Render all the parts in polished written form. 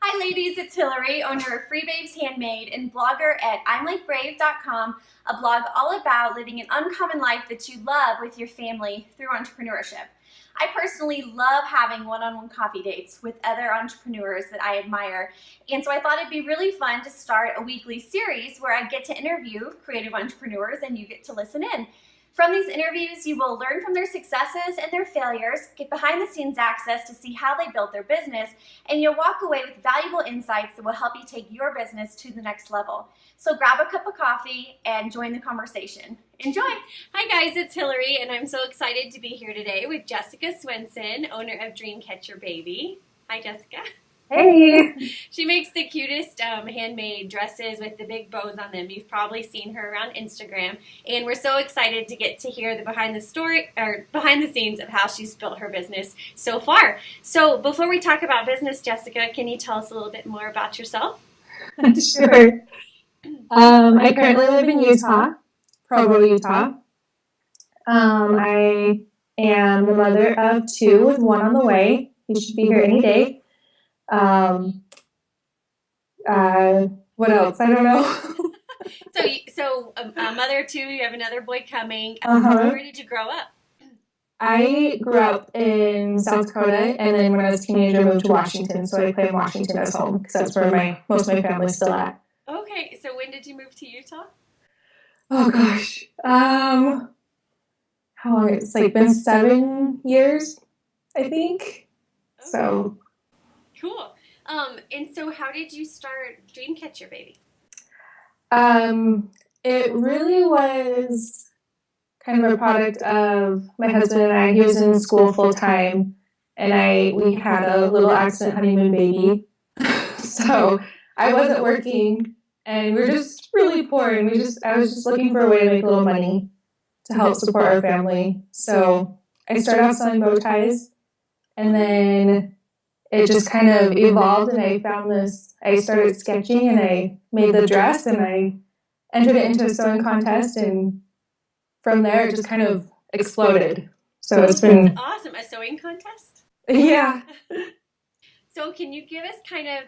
Hi ladies, it's Hillary, owner of Free Babes Handmade and blogger at I'mLikeBrave.com, a blog all about living an uncommon life that you love with your family through entrepreneurship. I personally love having one-on-one coffee dates with other entrepreneurs that I admire, and so I thought it'd be really fun to start a weekly series where I get to interview creative entrepreneurs and you get to listen in. From these interviews, you will learn from their successes and their failures, get behind the scenes access to see how they built their business, and you'll walk away with valuable insights that will help you take your business to the next level. So grab a cup of coffee and join the conversation. Enjoy! Hi guys, it's Hillary, and I'm so excited to be here today with Jessica Swenson, owner of Dreamcatcher Baby. Hi Jessica. Hey! She makes the cutest handmade dresses with the big bows on them. You've probably seen her around Instagram, and we're so excited to get to hear the behind the scenes of how she's built her business so far. So before we talk about business, Jessica, can you tell us a little bit more about yourself? Sure. I currently live in Utah, Provo, Utah. I am the mother of two with one on the way. He should be here any day. What else? I don't know. So a mother of two, you have another boy coming. Where did you grow up? I grew up in South Dakota, and then when I was a teenager, I moved to Washington, so I claim Washington as home, because that's where most of my family's still at. Okay, so when did you move to Utah? Oh, gosh. How long? It's like been 7 years, I think. Okay. So. Cool. And so how did you start Dreamcatcher Baby? It really was kind of a product of my husband and I. He was in school full time, and we had a little accident honeymoon baby. So I wasn't working, and we were just really poor, and I was just looking for a way to make a little money to help support our family. So I started off selling bow ties, and then it just kind of evolved, and I found this. I started sketching, and I made the dress, and I entered it into a sewing contest, and from there it just kind of exploded. So it's been awesome. A sewing contest? Yeah. So can you give us kind of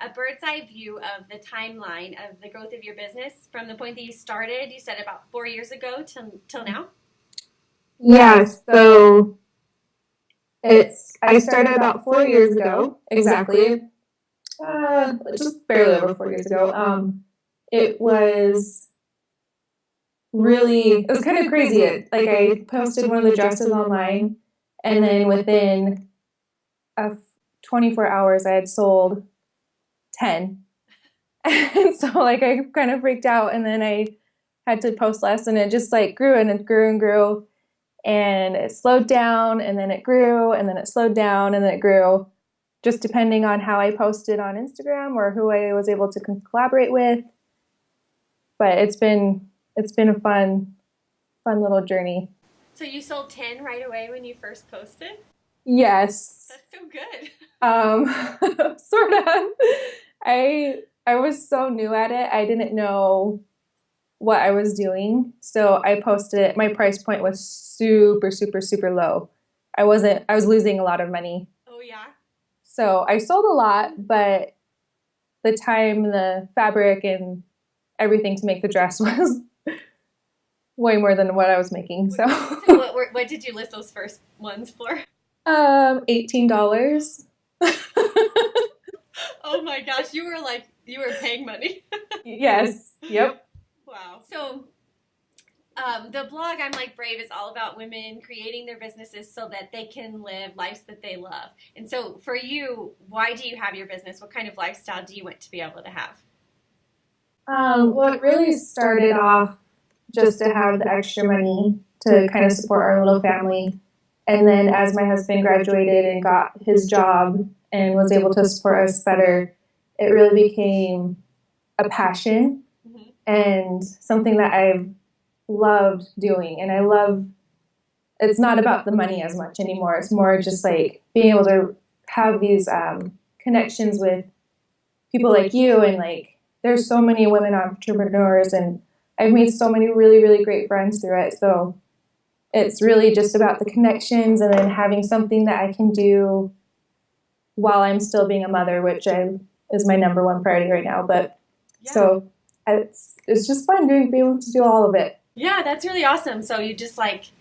a bird's eye view of the timeline of the growth of your business from the point that you started? You said about 4 years ago till now? Yes. So I started about 4 years ago, exactly. Just barely over 4 years ago. It was kind of crazy. I posted one of the dresses online, and then within 24 hours, I had sold 10. And so I kind of freaked out, and then I had to post less, and it just grew, and it grew and grew. And it slowed down, and then it grew, and then it slowed down, and then it grew, just depending on how I posted on Instagram or who I was able to collaborate with. But it's been a fun little journey. So you sold 10 right away when you first posted? Yes. That's so good. Sort of. I was so new at it. I didn't know what I was doing. So I posted it. My price point was super, super, super low. I was losing a lot of money. Oh, yeah? So I sold a lot, but the time, the fabric, and everything to make the dress was way more than what I was making. So what did you list those first ones for? $18. Oh my gosh, you were paying money. Yes. Yep. Wow. So the blog I'm Like Brave is all about women creating their businesses so that they can live lives that they love. And so for you, why do you have your business? What kind of lifestyle do you want to be able to have? Well, it really started off just to have the extra money to kind of support our little family. And then as my husband graduated and got his job and was able to support us better, it really became a passion and something that I've loved doing. And it's not about the money as much anymore. It's more just being able to have these connections with people like you. And there's so many women entrepreneurs, and I've made so many really, really great friends through it. So it's really just about the connections, and then having something that I can do while I'm still being a mother, which I is my number one priority right now. But so it's just fun being able to do all of it. Yeah, that's really awesome. So you just like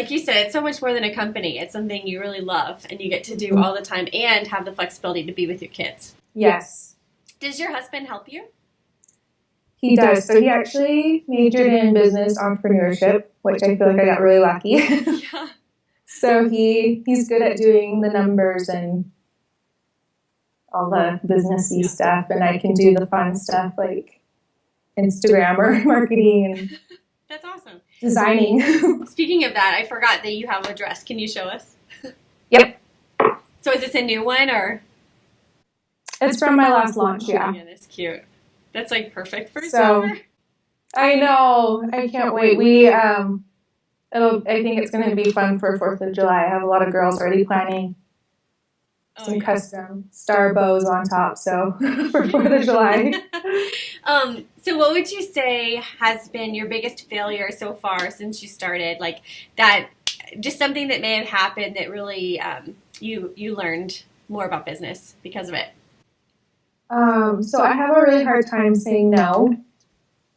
you said, it's so much more than a company. It's something you really love and you get to do all the time and have the flexibility to be with your kids. Yes. Does your husband help you? He does. So he actually majored in business entrepreneurship, which I feel like I got really lucky. Yeah. So he's good at doing the numbers and all the businessy stuff, and I can do the fun stuff like Instagram or marketing and That's awesome. designing. Speaking of that, I forgot that you have a dress. Can you show us? Yep. So is this a new one or? It's from my last launch, yeah. Yeah, that's cute. That's like perfect for So, summer. I know. I can't wait. I think it's going to be fun for 4th of July. I have a lot of girls already planning some custom star bows on top, so for 4th of July. So what would you say has been your biggest failure so far since you started? Like that, just something that may have happened that really you learned more about business because of it. So I have a really hard time saying no,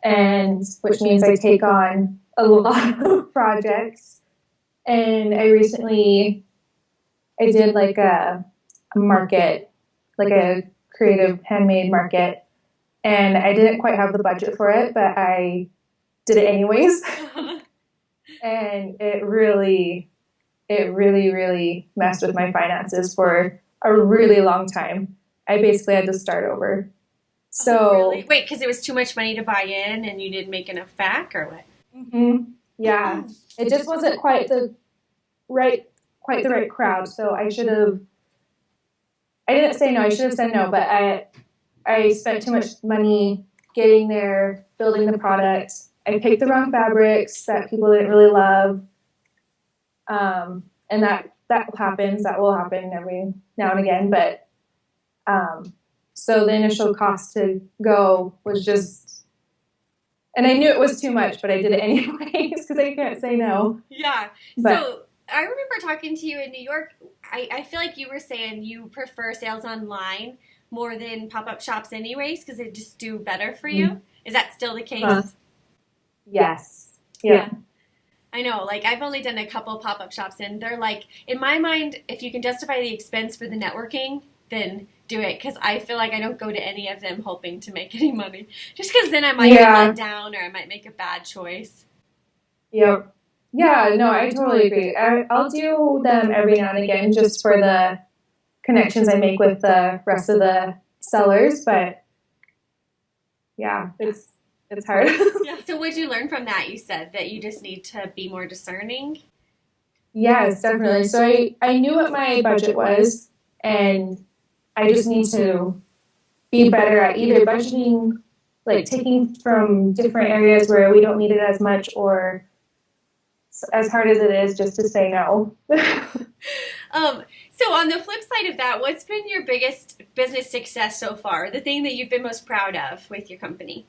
and which means I take on a lot of projects. And I did like a market, like a creative handmade market, and I didn't quite have the budget for it, but I did it anyways. And it really, really messed with my finances for a really long time. I basically had to start over. So really? Wait, because it was too much money to buy in and you didn't make enough back, or what? Mm-hmm. Yeah, it just wasn't quite the right crowd. So I didn't say no. I should have said no, but I spent too much money getting there, building the product. I picked the wrong fabrics that people didn't really love, and that happens. That will happen every now and again, but. So the initial cost to go was just, and I knew it was too much, but I did it anyways because I can't say no. Yeah. But, so I remember talking to you in New York. I feel like you were saying you prefer sales online more than pop-up shops anyways because they just do better for you. Is that still the case? Yes. Yeah. I know, like I've only done a couple pop-up shops and they're like, in my mind, if you can justify the expense for the networking, then do it, because I feel like I don't go to any of them hoping to make any money. Just because then I might get let down or I might make a bad choice. Yep. Yeah, no, I totally agree. I'll do them every now and again just for the connections I make with the rest of the sellers, but yeah, it's hard. Yeah. So what did you learn from that? You said that you just need to be more discerning? Yes, definitely. So I knew what my budget was, and I just need to be better at either budgeting, like taking from different areas where we don't need it as much, or as hard as it is, just to say no. So on the flip side of that, what's been your biggest business success so far? The thing that you've been most proud of with your company?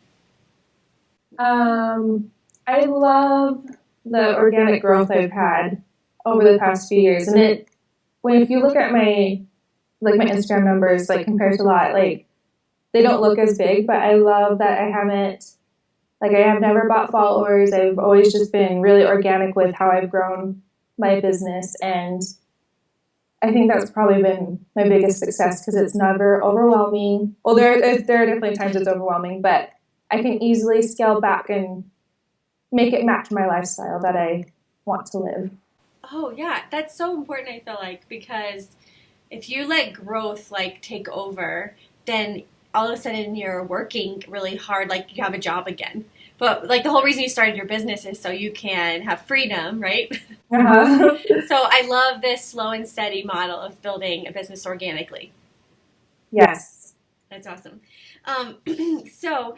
I love the organic growth I've had over the past few years, and if you look at my Instagram numbers, like compared to a lot, like they don't look as big, but I love that I have never bought followers. I've always just been really organic with how I've grown my business, and I think that's probably been my biggest success because it's never overwhelming. Well, there are definitely times it's overwhelming, but I can easily scale back and make it match my lifestyle that I want to live. Oh yeah, that's so important, I feel like, because if you let growth like take over, then all of a sudden you're working really hard, like you have a job again. But like the whole reason you started your business is so you can have freedom, right? Uh-huh. So I love this slow and steady model of building a business organically. Yes. That's awesome. So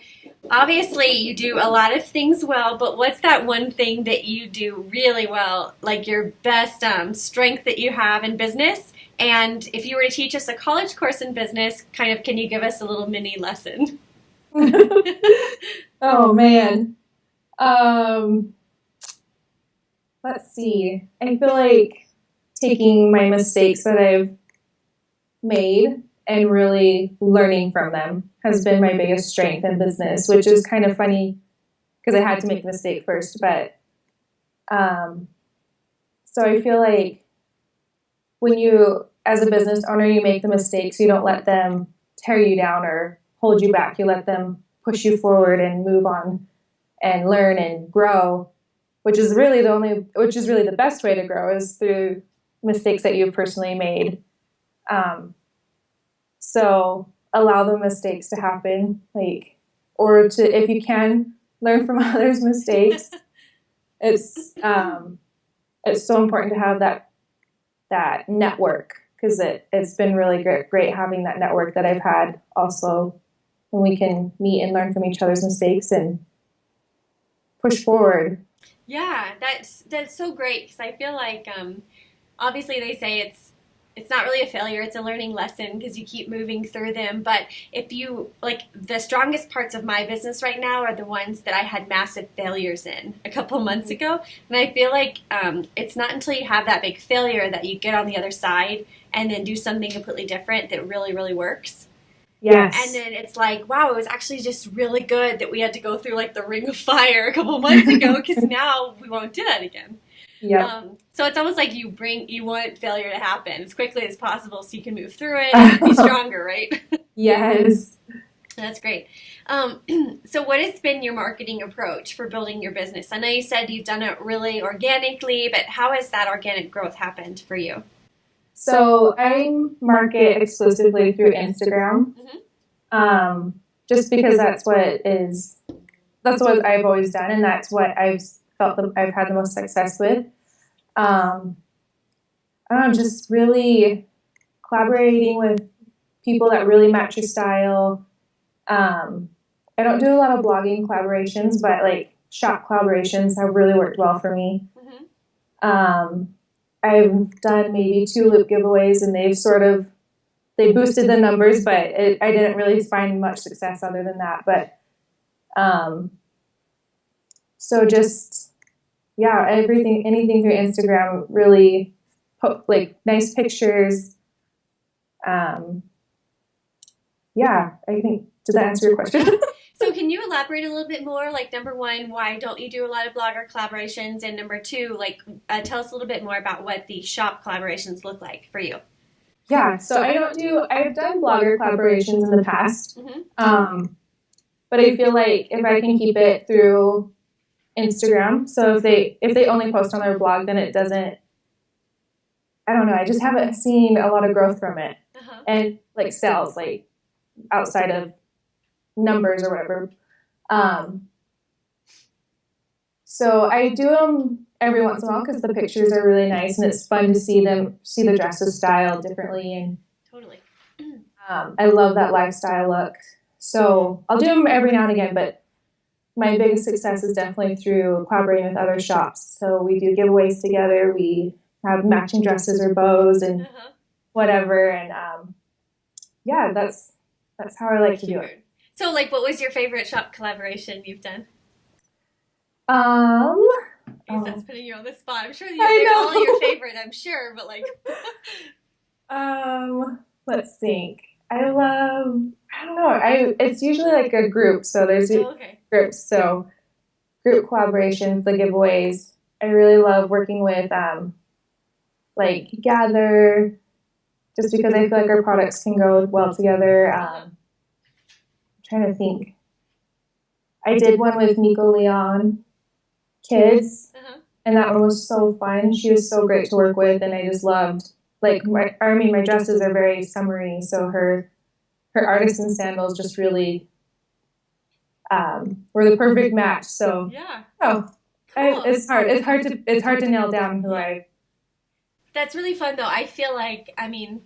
obviously you do a lot of things well, but what's that one thing that you do really well, like your best strength that you have in business? And if you were to teach us a college course in business, kind of, can you give us a little mini lesson? Oh man. Let's see. I feel like taking my mistakes that I've made and really learning from them has been my biggest strength in business, which is kind of funny because I had to make the mistake first. But so I feel like when you, as a business owner, you make the mistakes, you don't let them tear you down or hold you back. You let them push you forward and move on and learn and grow, which is really the best way to grow is through mistakes that you've personally made. So allow the mistakes to happen, or to, if you can, learn from others' mistakes. It's so important to have that network, because it's been really great having that network that I've had also, and we can meet and learn from each other's mistakes and push forward. Yeah, that's so great, because I feel like obviously they say it's not really a failure, it's a learning lesson because you keep moving through them. But if you, like, the strongest parts of my business right now are the ones that I had massive failures in a couple months ago. And I feel like it's not until you have that big failure that you get on the other side and then do something completely different that really, really works. Yes. And then it's like, wow, it was actually just really good that we had to go through like the ring of fire a couple months ago, because now we won't do that again. Yeah. So it's almost like you want failure to happen as quickly as possible so you can move through it and be stronger, right? Yes. That's great. So what has been your marketing approach for building your business? I know you said you've done it really organically, but how has that organic growth happened for you? So I market exclusively through Instagram, just because that's what I've always done, and that's what I've felt that I've had the most success with. I don't know, just really collaborating with people that really match your style. I don't do a lot of blogging collaborations, but like shop collaborations have really worked well for me. I've done maybe 2 loop giveaways, and they boosted the numbers, but I didn't really find much success other than that. But so just, yeah, anything through Instagram, really like nice pictures. Yeah, I think, did that answer your question? So can you elaborate a little bit more? Like, number 1, why don't you do a lot of blogger collaborations? And number 2, like, tell us a little bit more about what the shop collaborations look like for you. Yeah, so I've done blogger collaborations in the past, but I feel like if I can keep it through Instagram, so if they only post on their blog, then it doesn't, I don't know, I just haven't seen a lot of growth from it. And like sales, like outside of numbers or whatever. So I do them every once in a while because the pictures are really nice, and it's fun to see the dresses styled differently. And totally, I love that lifestyle look. So I'll do them every now and again, but my biggest success is definitely through collaborating with other shops. So we do giveaways together. We have matching dresses or bows and whatever. And yeah, that's how I like to do it. So, like, what was your favorite shop collaboration you've done? I guess that's putting you on the spot. I'm sure they're all your favorite, I'm sure, but like let's think. I don't know. It's usually like a group, so there's groups. So group collaborations, the giveaways. I really love working with like Gather, just because I feel like our products can go well together. I'm trying to think. I did one with Nico Leon Kids, and that one was so fun. She was so great to work with, and I just loved, like, my dresses are very summery, so her artisan sandals just really were the perfect match. So cool. It's hard to nail down who I. That's really fun, though. I feel like, I mean,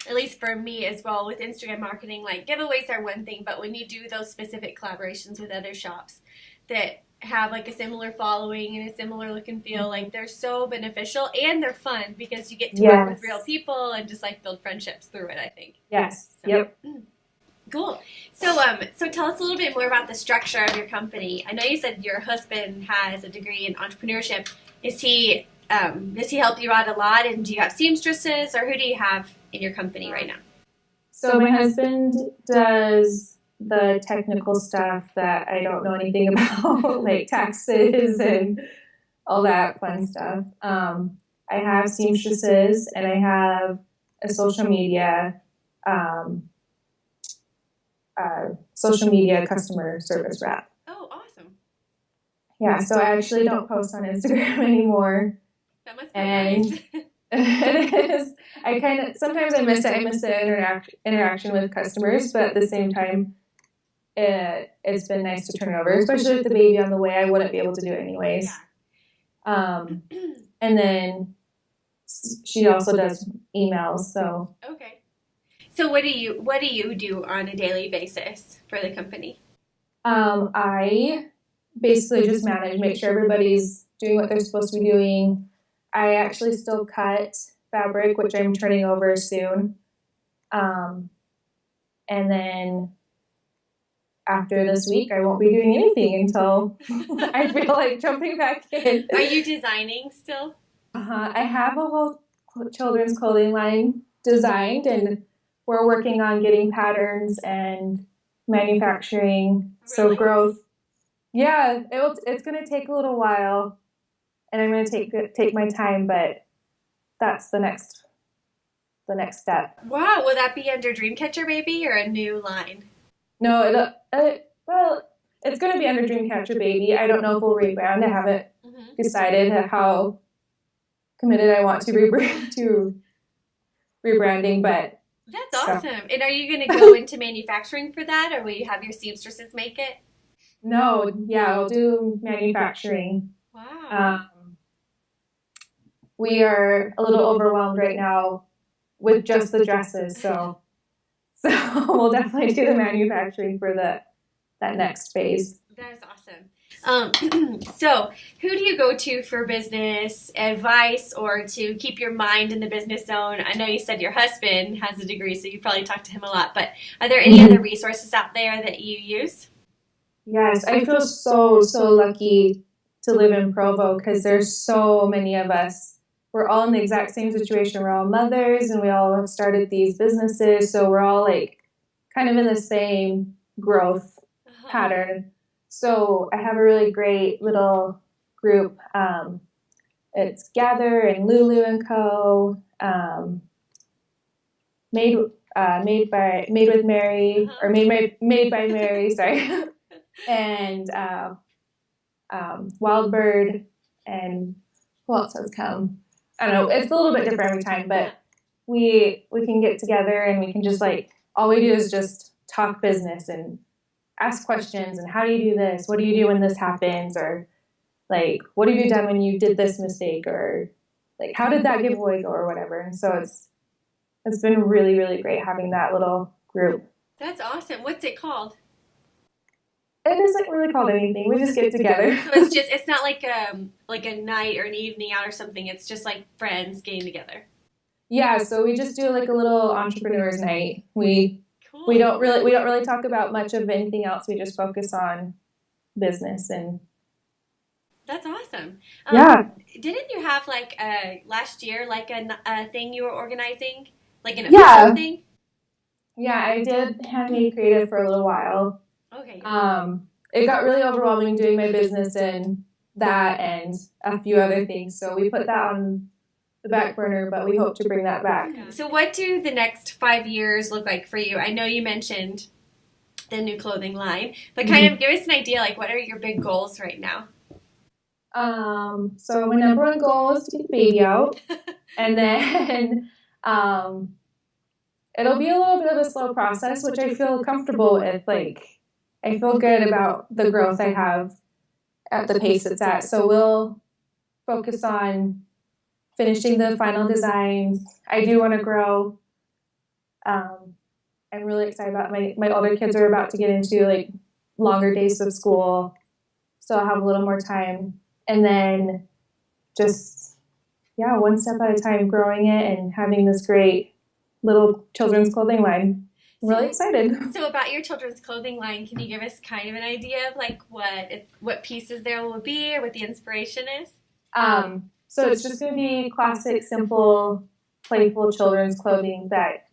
at least for me as well, with Instagram marketing, like, giveaways are one thing, but when you do those specific collaborations with other shops that have like a similar following and a similar look and feel, like, they're so beneficial, and they're fun because you get to work with real people and just like build friendships through it, I think. Yes. So, yep. Cool. So tell us a little bit more about the structure of your company. I know you said your husband has a degree in entrepreneurship. Does he help you out a lot? And do you have seamstresses, or who do you have in your company right now? So my husband does the technical stuff that I don't know anything about, like taxes and all that fun stuff. I have seamstresses and I have a um, social media customer service rep. Oh, awesome. Yeah, so I actually don't post on Instagram anymore. That must be nice. It is. I kind of sometimes I miss it. I miss the interaction with customers, but at the same time, it's been nice to turn it over, especially with the baby on the way. I wouldn't be able to do it anyways. Yeah. And then she also does emails. So Okay. So what do you do on a daily basis for the company? I basically just manage, make sure everybody's doing what they're supposed to be doing. I actually still cut fabric, which I'm turning over soon. And then after this week, I won't be doing anything until I feel like jumping back in. Are you designing still? I have a whole children's clothing line designed, and we're working on getting patterns and manufacturing. So Really? growth. Yeah, it's going to take a little while, and I'm going to take my time, but that's the next step. Wow, will that be under Dreamcatcher Baby or a new line? No, well, it's going to be under Dreamcatcher Baby. I don't know if we'll rebrand. I haven't decided how committed I want to rebranding, but That's awesome. And are you going to go into manufacturing for that, or will you have your seamstresses make it? No, yeah, I'll do manufacturing. Wow. We are a little overwhelmed right now with just the dresses, so we'll definitely do the manufacturing for that next phase. That is awesome. So, who do you go to for business advice or to keep your mind in the business zone? I know you said your husband has a degree, so you probably talk to him a lot, but are there any other resources out there that you use? Yes, I feel so lucky to live in Provo because there's so many of us. We're all in the exact same situation. We're all mothers and we all have started these businesses, so we're all like kind of in the same growth pattern. So I have a really great little group. It's Gather and Lulu and Co. Made with Mary, or made by Mary. Sorry, and Wild Bird, and who else has come? I don't know. It's a little bit different every time, but we can get together and we can just like all we do is just talk business and ask questions and how do you do this? What do you do when this happens? Or like, what have you done when you did this mistake? Or like, how did that giveaway go or whatever? And so it's been really, really great having that little group. That's awesome. What's it called? It isn't really called anything. We just get together. So it's not like a night or an evening out or something. It's just like friends getting together. Yeah, so we just do like a little entrepreneurs night. We don't really talk about much of anything else. We just focus on business and. That's awesome. Yeah. Didn't you have like last year like a thing you were organizing, like an official thing? Yeah, I did Handmade Creative for a little while. Okay. It got really overwhelming doing my business and that and a few other things. So we put that on the back burner, but we hope to bring that back. So what do the next 5 years look like for you? I know you mentioned the new clothing line, but kind of give us an idea, like what are your big goals right now? So my number one goal is to get the baby out, and then it'll be a little bit of a slow process, which I feel comfortable with. Like, I feel good about the growth I have at the pace it's at. So we'll focus on finishing the final designs. I do want to grow. I'm really excited about my older kids are about to get into like longer days of school, so I'll have a little more time. And then just, one step at a time, growing it and having this great little children's clothing line. I'm really excited. So about your children's clothing line, can you give us kind of an idea of like what pieces there will be or what the inspiration is? So it's just going to be classic, simple, playful children's clothing that,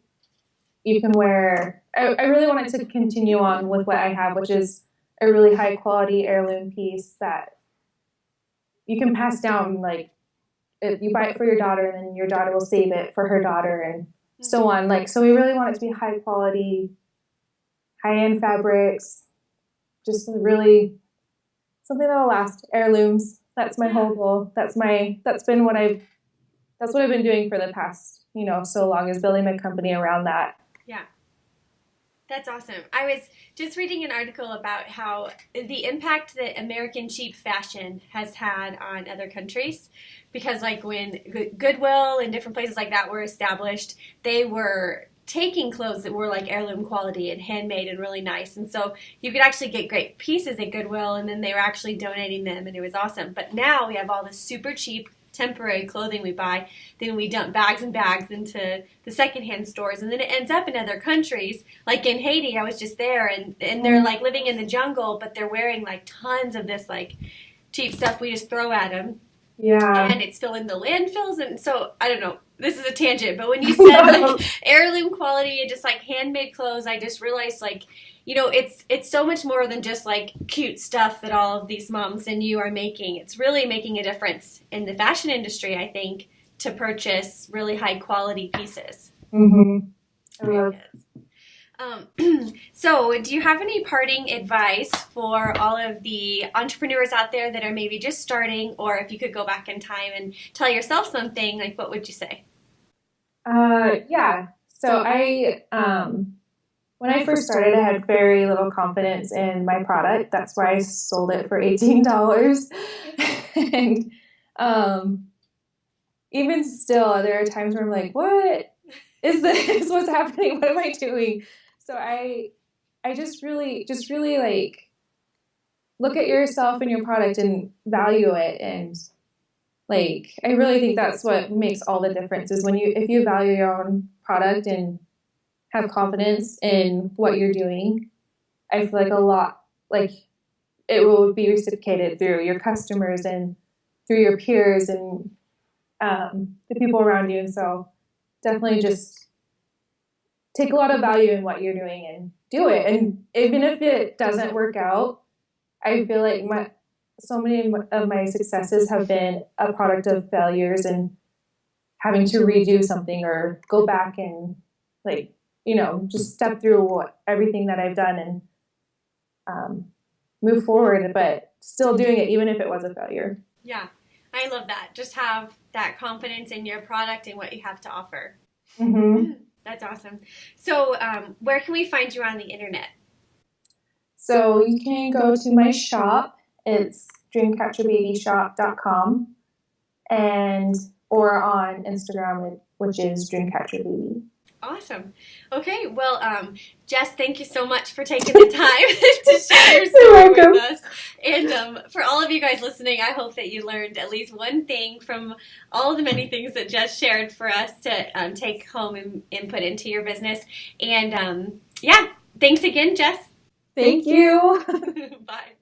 you can wear. I really wanted to continue on with what I have, which is a really high quality heirloom piece that you can pass down. Like, if you buy it for your daughter, and then your daughter will save it for her daughter, and so on. Like, so we really want it to be high quality, high end fabrics, just really something that'll last. Heirlooms. That's my whole goal. That's been what I've been doing for the past, so long, is building my company around that. Yeah. That's awesome. I was just reading an article about how the impact that American cheap fashion has had on other countries, because like when Goodwill and different places like that were established, they were taking clothes that were like heirloom quality and handmade and really nice. And so you could actually get great pieces at Goodwill, and then they were actually donating them, and it was awesome. But now we have all this super cheap temporary clothing we buy, then we dump bags and bags into the secondhand stores, and then it ends up in other countries. Like in Haiti, I was just there, and they're like living in the jungle, but they're wearing like tons of this like cheap stuff we just throw at them. Yeah. And it's filling the landfills, and so I don't know. This is a tangent, but when you said like heirloom quality and just like handmade clothes, I just realized like, it's so much more than just like cute stuff that all of these moms and you are making. It's really making a difference in the fashion industry, I think, to purchase really high quality pieces. Mm-hmm. It really is. So do you have any parting advice for all of the entrepreneurs out there that are maybe just starting, or if you could go back in time and tell yourself something, like what would you say? Yeah. So when I first started, I had very little confidence in my product. That's why I sold it for $18. And even still, there are times where I'm like, what is this? What's happening? What am I doing? So I just really like look at yourself and your product and value it. And like, I really think that's what makes all the difference, is if you value your own product and have confidence in what you're doing. I feel like a lot, like, it will be reciprocated through your customers and through your peers and the people around you. And so definitely just take a lot of value in what you're doing and do it. And even if it doesn't work out, I feel like so many of my successes have been a product of failures and having to redo something or go back and like, just step through everything that I've done and move forward, but still doing it even if it was a failure. Yeah, I love that. Just have that confidence in your product and what you have to offer. Mm-hmm. That's awesome. So where can we find you on the internet? So you can go to my shop. It's dreamcatcherbabyshop.com or on Instagram, which is dreamcatcherbaby. Awesome. Okay, well, Jess, thank you so much for taking the time to share your story with us. And for all of you guys listening, I hope that you learned at least one thing from all the many things that Jess shared for us to take home and put into your business. And yeah, thanks again, Jess. Thank you. Bye.